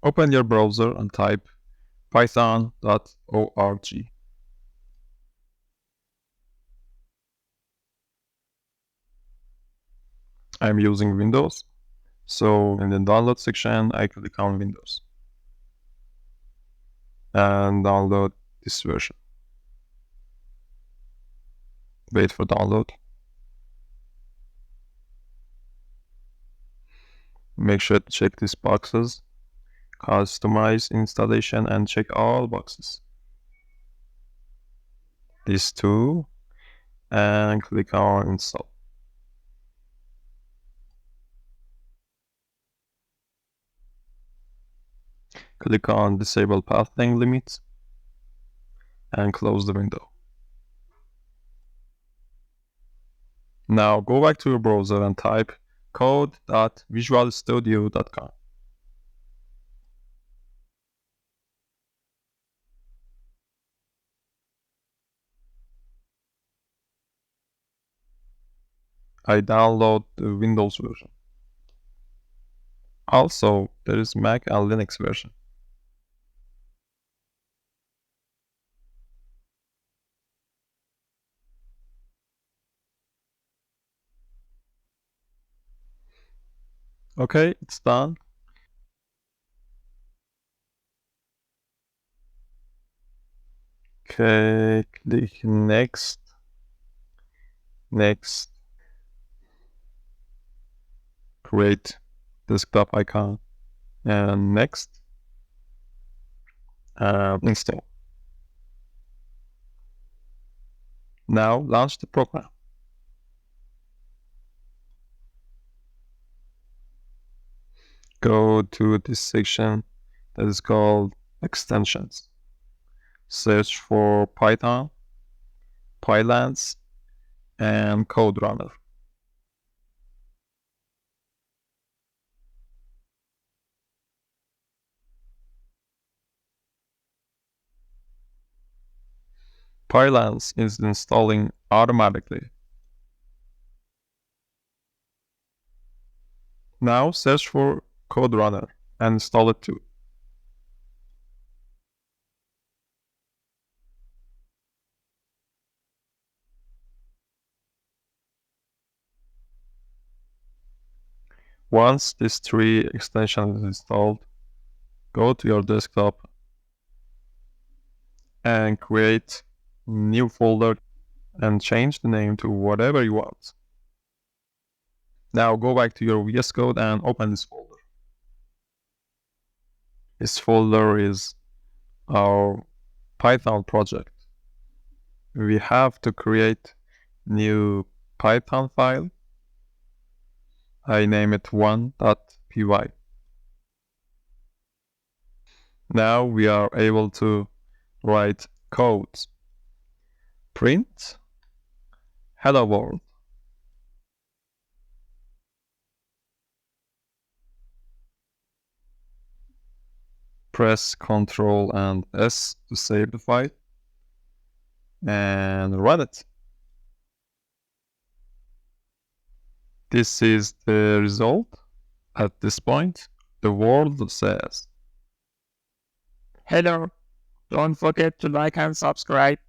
Open your browser and type python.org. I'm using Windows, so in the download section, I click on Windows and download this version. Wait for download. Make sure to check these boxes. Customize installation and check all boxes. These two, and click on install. Click on disable path length limits and close the window. Now go back to your browser and type code.visualstudio.com. I download the Windows version. Also, there is Mac and Linux version. Okay, it's done. Okay, click next. Next. Create desktop icon. And next. Install. Now launch the program. Go to this section that is called extensions. Search for Python, Pylance, and CodeRunner. Pylance is installing automatically. Now search for CodeRunner and install it too. Once this tree extension is installed, go to your desktop and create a new folder and change the name to whatever you want. Now go back to your VS Code and open this folder. This folder is our Python project. We have to create new Python file. I name it 1.py. Now we are able to write code. Print hello world. Press Ctrl and S to save the file and run it. This is the result. At this point, the world says, Hello, don't forget to like and subscribe.